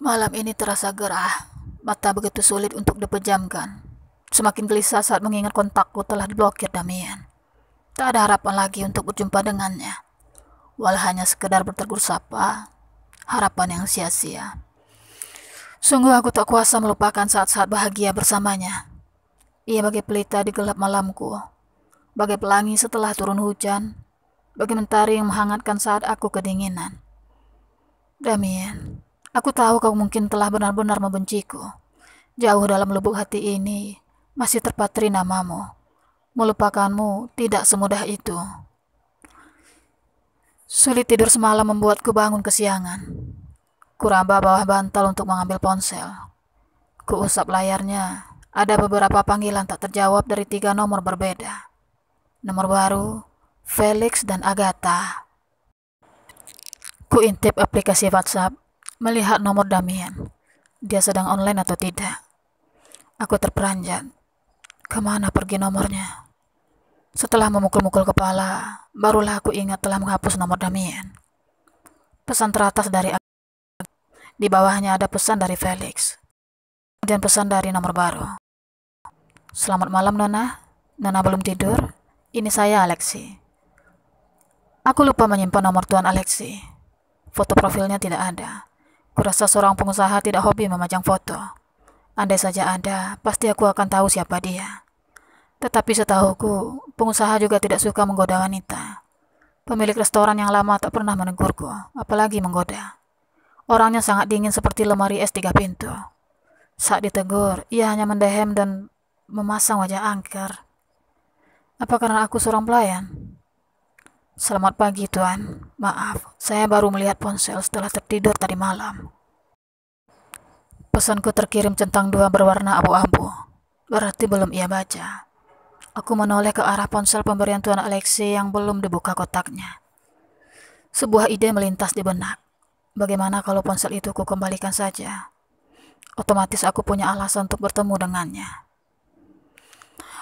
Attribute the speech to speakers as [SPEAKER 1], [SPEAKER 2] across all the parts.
[SPEAKER 1] Malam ini terasa gerah, mata begitu sulit untuk dipejamkan. Semakin gelisah saat mengingat kontakku telah diblokir Damian. Tak ada harapan lagi untuk berjumpa dengannya. Walau hanya sekedar bertegur sapa, harapan yang sia-sia. Sungguh aku tak kuasa melupakan saat-saat bahagia bersamanya. Ia bagai pelita di gelap malamku, bagai pelangi setelah turun hujan, bagai mentari yang menghangatkan saat aku kedinginan. Damian, aku tahu kau mungkin telah benar-benar membenciku. Jauh dalam lubuk hati ini, masih terpatri namamu. Melupakanmu tidak semudah itu. Sulit tidur semalam membuatku bangun kesiangan. Kuraba bawah bantal untuk mengambil ponsel. Kuusap layarnya. Ada beberapa panggilan tak terjawab dari 3 nomor berbeda. Nomor baru, Felix dan Agatha. Kuintip aplikasi WhatsApp, melihat nomor Damian. Dia sedang online atau tidak? Aku terperanjat. Kemana pergi nomornya? Setelah memukul-mukul kepala, barulah aku ingat telah menghapus nomor Damian. Pesan teratas dari aku. Di bawahnya ada pesan dari Felix. Kemudian pesan dari nomor baru. Selamat malam Nona. Nona belum tidur? Ini saya Alexi. Aku lupa menyimpan nomor Tuan Alexi. Foto profilnya tidak ada. Kurasa seorang pengusaha tidak hobi memajang foto. Andai saja ada, pasti aku akan tahu siapa dia. Tetapi setahuku, pengusaha juga tidak suka menggoda wanita. Pemilik restoran yang lama tak pernah menegurku, apalagi menggoda. Orangnya sangat dingin seperti lemari es 3 pintu. Saat ditegur, ia hanya mendehem dan memasang wajah angker. Apa karena aku seorang pelayan? Selamat pagi Tuan, maaf, saya baru melihat ponsel setelah tertidur tadi malam. Pesanku terkirim centang 2 berwarna abu-abu. Berarti belum ia baca. Aku menoleh ke arah ponsel pemberian Tuan Alexi yang belum dibuka kotaknya. Sebuah ide melintas di benak. Bagaimana kalau ponsel itu ku kembalikan saja? Otomatis aku punya alasan untuk bertemu dengannya.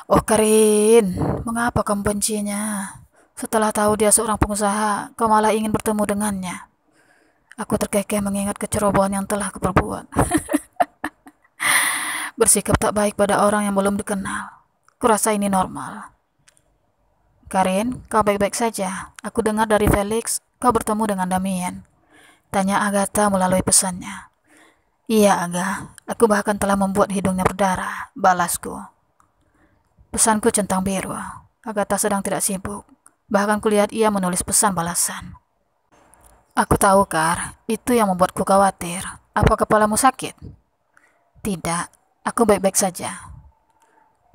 [SPEAKER 1] Oh Karin, mengapa kamu bencinya? Setelah tahu dia seorang pengusaha, kau malah ingin bertemu dengannya. Aku terkekeh mengingat kecerobohan yang telah kuperbuat. Bersikap tak baik pada orang yang belum dikenal. Kurasa ini normal. Karin, kau baik-baik saja. Aku dengar dari Felix, kau bertemu dengan Damian. Tanya Agatha melalui pesannya. Iya, Aga. Aku bahkan telah membuat hidungnya berdarah. Balasku. Pesanku centang biru. Agatha sedang tidak sibuk. Bahkan kulihat ia menulis pesan balasan. Aku tahu, Kar. Itu yang membuatku khawatir. Apa kepalamu sakit? Tidak. Aku baik-baik saja.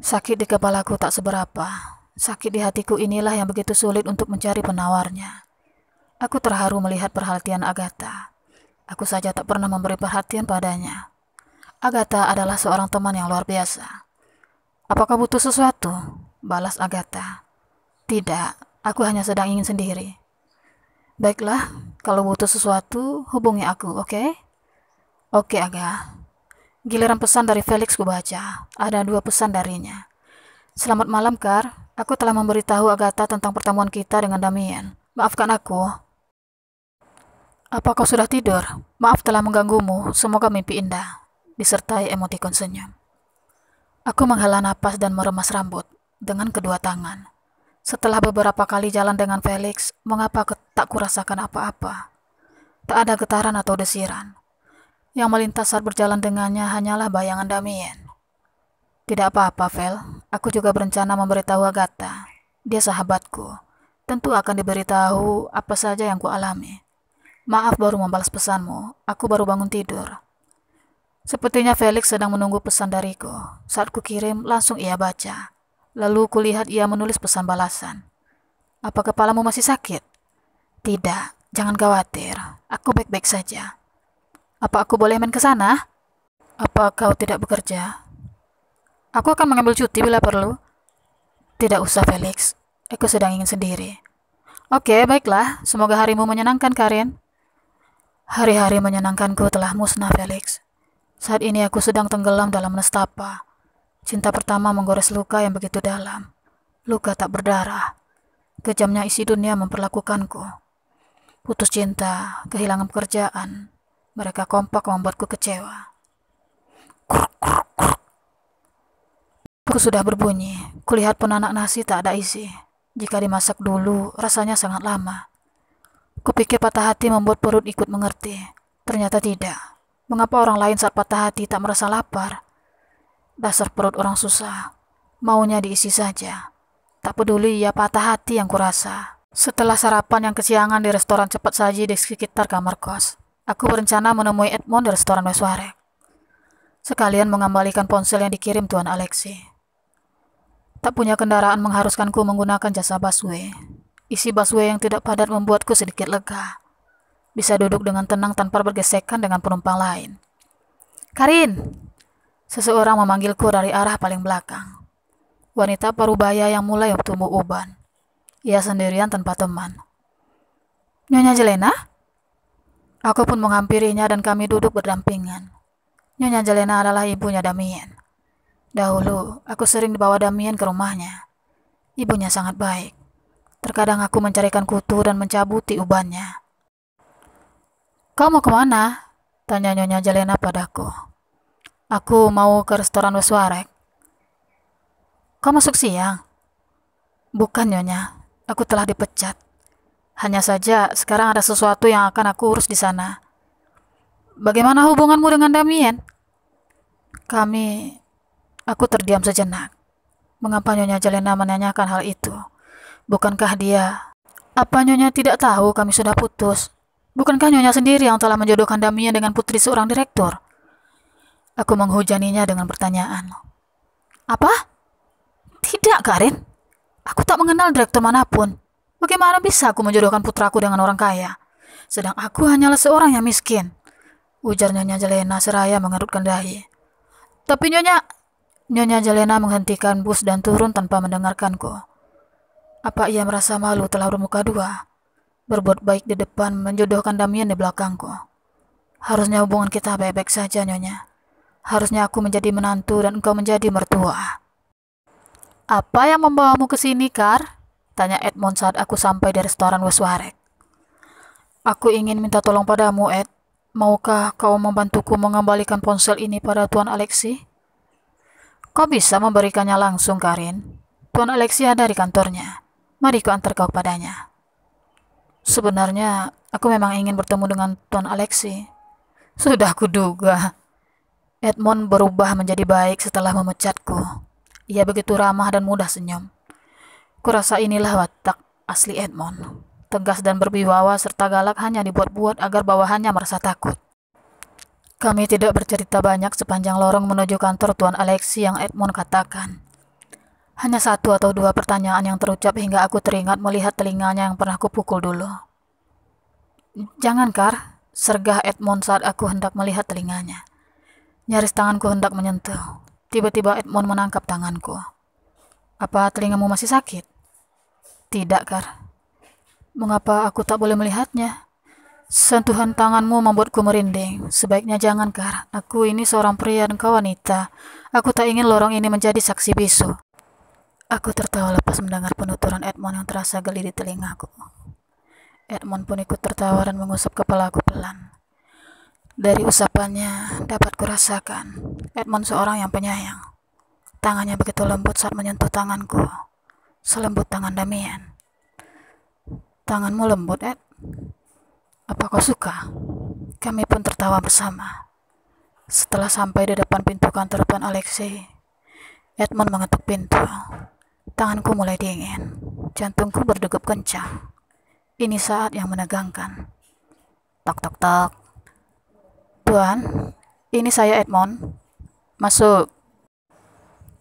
[SPEAKER 1] Sakit di kepalaku tak seberapa. Sakit di hatiku inilah yang begitu sulit untuk mencari penawarnya. Aku terharu melihat perhatian Agatha. Aku saja tak pernah memberi perhatian padanya. Agatha adalah seorang teman yang luar biasa. Apakah butuh sesuatu? Balas Agatha. Tidak, aku hanya sedang ingin sendiri. Baiklah, kalau butuh sesuatu, hubungi aku, oke? Oke, Aga. Giliran pesan dari Felix kubaca. Ada 2 pesan darinya. Selamat malam, Kar. Aku telah memberitahu Agatha tentang pertemuan kita dengan Damian. Maafkan aku. Apa kau sudah tidur? Maaf telah mengganggumu. Semoga mimpi indah. Disertai emotikon senyum. Aku menghela napas dan meremas rambut dengan kedua tangan. Setelah beberapa kali jalan dengan Felix, mengapa tak kurasakan apa-apa? Tak ada getaran atau desiran. Yang melintas saat berjalan dengannya hanyalah bayangan Damian. Tidak apa-apa, Vel. Aku juga berencana memberitahu Agatha. Dia sahabatku. Tentu akan diberitahu apa saja yang kualami. Maaf baru membalas pesanmu. Aku baru bangun tidur. Sepertinya Felix sedang menunggu pesan dariku. Saat kukirim, langsung ia baca. Lalu kulihat ia menulis pesan balasan. Apa kepalamu masih sakit? Tidak, jangan khawatir. Aku baik-baik saja. Apa aku boleh main ke sana? Apa kau tidak bekerja? Aku akan mengambil cuti bila perlu. Tidak usah, Felix. Aku sedang ingin sendiri. Oke, baiklah. Semoga harimu menyenangkan, Karin. Hari-hari menyenangkanku telah musnah, Felix. Saat ini aku sedang tenggelam dalam nestapa. Cinta pertama menggores luka yang begitu dalam. Luka tak berdarah. Kejamnya isi dunia memperlakukanku. Putus cinta, kehilangan pekerjaan, Mereka kompak membuatku kecewa. Perut sudah berbunyi. Kulihat penanak nasi tak ada isi. Jika dimasak dulu, rasanya sangat lama. Kupikir patah hati membuat perut ikut mengerti. Ternyata tidak. Mengapa orang lain saat patah hati tak merasa lapar? Dasar perut orang susah. Maunya diisi saja. Tak peduli ia patah hati yang kurasa. Setelah sarapan yang kesiangan di restoran cepat saji di sekitar kamar kos, aku berencana menemui Edmond di restoran Westwarek. Sekalian mengembalikan ponsel yang dikirim Tuan Alexi. Tak punya kendaraan mengharuskanku menggunakan jasa busway. Isi busway yang tidak padat membuatku sedikit lega. Bisa duduk dengan tenang tanpa bergesekan dengan penumpang lain. "Karin!" Seseorang memanggilku dari arah paling belakang. Wanita parubaya yang mulai tumbuh uban. Ia sendirian tanpa teman. "Nyonya Jelena?" Aku pun menghampirinya dan kami duduk berdampingan. Nyonya Jelena adalah ibunya Damien. Dahulu, aku sering dibawa Damien ke rumahnya. Ibunya sangat baik. Terkadang aku mencarikan kutu dan mencabuti ubannya. "Kau mau kemana?" tanya Nyonya Jelena padaku. "Aku mau ke restoran Westwarek." "Kau masuk siang?" "Bukan, Nyonya. Aku telah dipecat. Hanya saja sekarang ada sesuatu yang akan aku urus di sana." "Bagaimana hubunganmu dengan Damien?" Aku terdiam sejenak. Mengapa Nyonya Jelena menanyakan hal itu? Bukankah dia... Apa Nyonya tidak tahu kami sudah putus? Bukankah Nyonya sendiri yang telah menjodohkan Damien dengan putri seorang direktur? Aku menghujaninya dengan pertanyaan. "Apa? Tidak, Karin. Aku tak mengenal direktur manapun. Bagaimana bisa aku menjodohkan putraku dengan orang kaya? Sedang aku hanyalah seorang yang miskin," ujar Nyonya Jelena seraya mengerutkan dahi. "Tapi Nyonya Jelena menghentikan bus dan turun tanpa mendengarkanku. Apa ia merasa malu telah bermuka dua? Berbuat baik di depan, menjodohkan Damien di belakangku. Harusnya hubungan kita baik-baik saja, Nyonya. Harusnya aku menjadi menantu dan engkau menjadi mertua." "Apa yang membawamu ke sini, Kar?" tanya Edmond saat aku sampai di restoran Westwarek. "Aku ingin minta tolong padamu, Ed. Maukah kau membantuku mengembalikan ponsel ini pada Tuan Alexi?" "Kau bisa memberikannya langsung, Karin. Tuan Alexi ada di kantornya. Mari ku antar kau padanya." "Sebenarnya, aku memang ingin bertemu dengan Tuan Alexi." "Sudah kuduga." Edmond berubah menjadi baik setelah memecatku. Ia begitu ramah dan mudah senyum. Kurasa inilah watak asli Edmond. Tegas dan berwibawa serta galak hanya dibuat-buat agar bawahannya merasa takut. Kami tidak bercerita banyak sepanjang lorong menuju kantor Tuan Alexi yang Edmond katakan. Hanya satu atau dua pertanyaan yang terucap hingga aku teringat melihat telinganya yang pernah kupukul dulu. "Jangan, Kar," sergah Edmond saat aku hendak melihat telinganya. Nyaris tanganku hendak menyentuh. Tiba-tiba Edmond menangkap tanganku. "Apa telingamu masih sakit?" "Tidak, Kar." "Mengapa aku tak boleh melihatnya?" "Sentuhan tanganmu membuatku merinding. Sebaiknya jangan, Kar. Aku ini seorang pria dan kau wanita. Aku tak ingin lorong ini menjadi saksi bisu." Aku tertawa lepas mendengar penuturan Edmond yang terasa geli di telingaku. Edmond pun ikut tertawa dan mengusap kepalaku pelan. Dari usapannya dapat kurasakan Edmond seorang yang penyayang. Tangannya begitu lembut saat menyentuh tanganku, selembut tangan Damien. "Tanganmu lembut, Ed. Apa kau suka?" Kami pun tertawa bersama. Setelah sampai di depan pintu kantor Tuan Alexi, Edmond mengetuk pintu. Tanganku mulai dingin. Jantungku berdegup kencang. Ini saat yang menegangkan. Tok tok tok. "Tuan, ini saya Edmond. Masuk."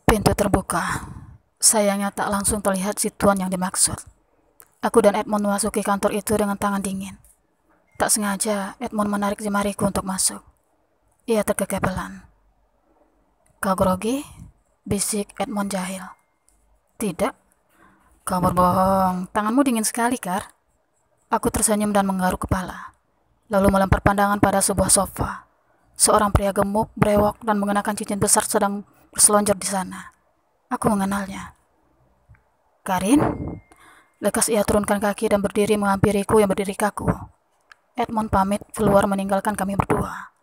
[SPEAKER 1] Pintu terbuka. Sayangnya tak langsung terlihat si Tuan yang dimaksud. Aku dan Edmond memasuki kantor itu dengan tangan dingin. Tak sengaja, Edmond menarik jemariku untuk masuk. Ia terkekebelan. "Kau grogi?" bisik Edmond jahil. "Tidak." "Kau berbohong. Tanganmu dingin sekali, Kar." Aku tersenyum dan menggaruk kepala, lalu melempar pandangan pada sebuah sofa. Seorang pria gemuk, brewok, dan mengenakan cincin besar sedang berselonjor di sana. Aku mengenalnya. "Karin?" Lekas ia turunkan kaki dan berdiri menghampiriku yang berdiri kaku. Edmond pamit keluar meninggalkan kami berdua.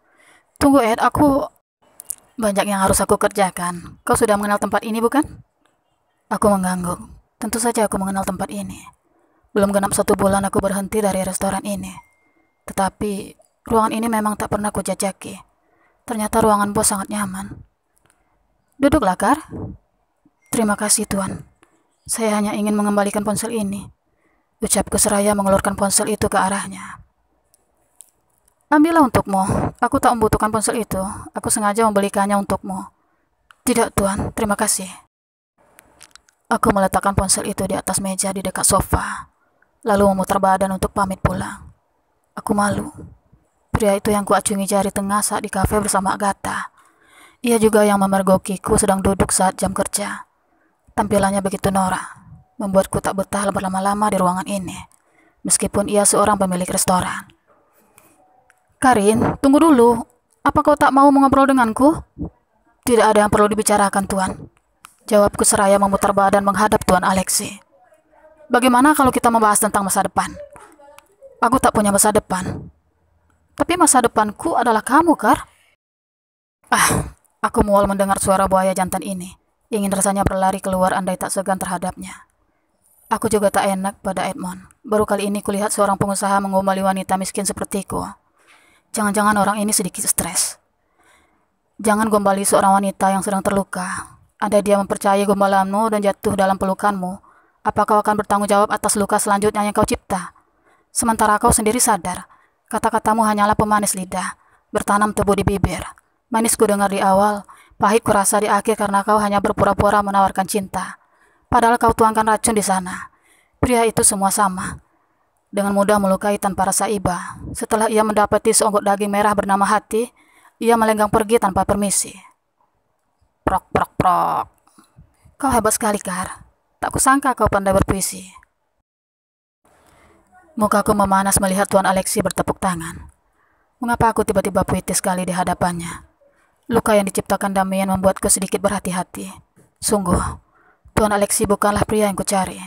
[SPEAKER 1] Tunggu Ed, aku... Banyak yang harus aku kerjakan. Kau sudah mengenal tempat ini bukan? Aku mengangguk. Tentu saja aku mengenal tempat ini. Belum genap 1 bulan aku berhenti dari restoran ini. Tetapi ruangan ini memang tak pernah kujajaki. Ternyata ruangan bos sangat nyaman. Duduklah, Kar. Terima kasih, Tuan. Saya hanya ingin mengembalikan ponsel ini. Ucapku seraya mengelurkan ponsel itu ke arahnya. Ambillah untukmu. Aku tak membutuhkan ponsel itu. Aku sengaja membelikannya untukmu. Tidak, Tuan. Terima kasih. Aku meletakkan ponsel itu di atas meja di dekat sofa, lalu memutar badan untuk pamit pulang. Aku malu. Pria itu yang kuacungi jari tengah saat di kafe bersama Agatha. Ia juga yang memergokiku sedang duduk saat jam kerja. Tampilannya begitu norak, membuatku tak betah berlama-lama di ruangan ini, meskipun ia seorang pemilik restoran. Karin, tunggu dulu. Apa kau tak mau mengobrol denganku? Tidak ada yang perlu dibicarakan, Tuan. Jawabku seraya memutar badan menghadap Tuan Alexi. Bagaimana kalau kita membahas tentang masa depan? Aku tak punya masa depan. Tapi masa depanku adalah kamu, Kar. Aku mual mendengar suara buaya jantan ini. Ingin rasanya berlari keluar andai tak segan terhadapnya. Aku juga tak enak pada Edmond. Baru kali ini kulihat seorang pengusaha mengombali wanita miskin sepertiku. Jangan-jangan orang ini sedikit stres. Jangan gombali seorang wanita yang sedang terluka. Andai dia mempercayai gombalanmu dan jatuh dalam pelukanmu, apa kau akan bertanggung jawab atas luka selanjutnya yang kau cipta? Sementara kau sendiri sadar, kata-katamu hanyalah pemanis lidah, bertanam tebu di bibir. Manis ku dengar di awal, pahit ku rasa di akhir karena kau hanya berpura-pura menawarkan cinta. Padahal kau tuangkan racun di sana. Pria itu semua sama. Dengan mudah melukai tanpa rasa iba. Setelah ia mendapati seonggok daging merah bernama hati, ia melenggang pergi tanpa permisi. Prok, prok, prok. Kau hebat sekali, Kar. Tak kusangka kau pandai berpuisi. Mukaku memanas melihat Tuan Alexi bertepuk tangan. Mengapa aku tiba-tiba puitis sekali di hadapannya? Luka yang diciptakan Damien membuatku sedikit berhati-hati. Sungguh, Tuan Alexi bukanlah pria yang kucari.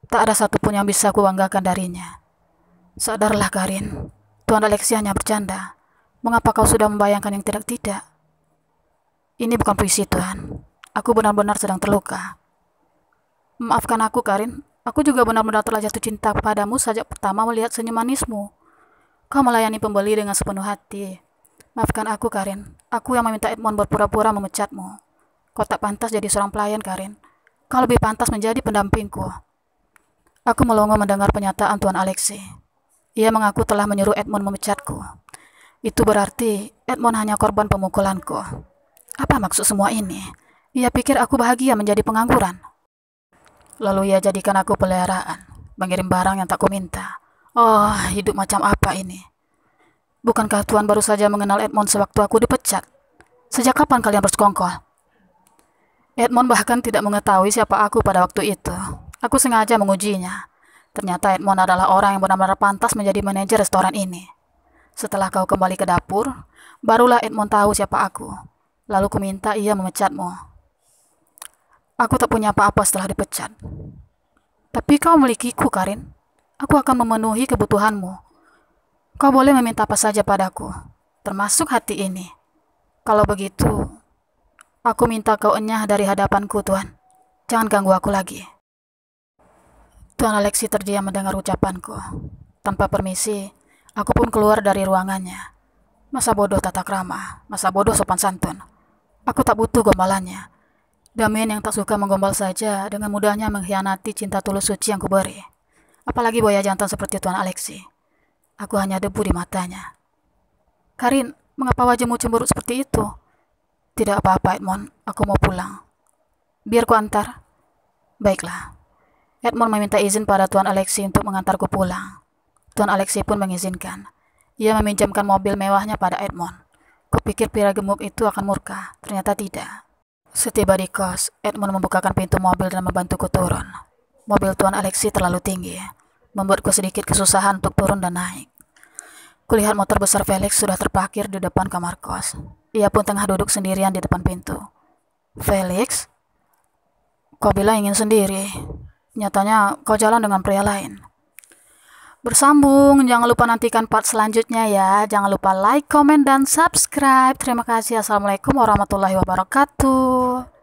[SPEAKER 1] Tak ada satupun yang bisa kubanggakan darinya. Sadarlah, Karin. Tuan Alexi hanya bercanda. Mengapa kau sudah membayangkan yang tidak-tidak? Ini bukan puisi, Tuan. Aku benar-benar sedang terluka. Maafkan aku, Karin. Aku juga benar-benar telah jatuh cinta kepadamu sejak pertama melihat senyum manismu. Kau melayani pembeli dengan sepenuh hati. Maafkan aku, Karin. Aku yang meminta Edmond berpura-pura memecatmu. Kau tak pantas jadi seorang pelayan, Karin. Kau lebih pantas menjadi pendampingku. Aku melongo mendengar pernyataan Tuan Alexi. Ia mengaku telah menyuruh Edmond memecatku. Itu berarti Edmond hanya korban pemukulanku. Apa maksud semua ini? Ia pikir aku bahagia menjadi pengangguran. Lalu ia jadikan aku peliharaan, mengirim barang yang tak kuminta. Oh, hidup macam apa ini? Bukankah Tuan baru saja mengenal Edmond sewaktu aku dipecat? Sejak kapan kalian bersekongkol? Edmond bahkan tidak mengetahui siapa aku pada waktu itu. Aku sengaja mengujinya. Ternyata Edmond adalah orang yang benar-benar pantas menjadi manajer restoran ini. Setelah kau kembali ke dapur, barulah Edmond tahu siapa aku. Lalu ku minta ia memecatmu. Aku tak punya apa-apa setelah dipecat. Tapi kau memilikiku, Karin. Aku akan memenuhi kebutuhanmu. Kau boleh meminta apa saja padaku, termasuk hati ini. Kalau begitu, aku minta kau enyah dari hadapanku, Tuan. Jangan ganggu aku lagi. Tuan Alexi terdiam mendengar ucapanku. Tanpa permisi, aku pun keluar dari ruangannya. Masa bodoh tata krama, masa bodoh sopan santun. Aku tak butuh gombalannya. Damien yang tak suka menggombal saja dengan mudahnya mengkhianati cinta tulus suci yang kuberi. Apalagi buaya jantan seperti Tuan Alexi. Aku hanya debu di matanya. Karin, mengapa wajahmu cemberut seperti itu? Tidak apa-apa, Edmond. Aku mau pulang. Biar ku antar. Baiklah. Edmond meminta izin pada Tuan Alexi untuk mengantarku pulang. Tuan Alexi pun mengizinkan. Ia meminjamkan mobil mewahnya pada Edmond. Kupikir pria gemuk itu akan murka. Ternyata tidak. Setiba di kos, Edmond membukakan pintu mobil dan membantuku turun. Mobil Tuan Alexi terlalu tinggi, membuatku sedikit kesusahan untuk turun dan naik. Kulihat motor besar Felix sudah terparkir di depan kamar kos. Ia pun tengah duduk sendirian di depan pintu. Felix? Kau bilang ingin sendiri. Nyatanya kau jalan dengan pria lain. bersambung. Jangan lupa nantikan part selanjutnya ya. Jangan lupa like, comment, dan subscribe. Terima kasih. Assalamualaikum warahmatullahi wabarakatuh.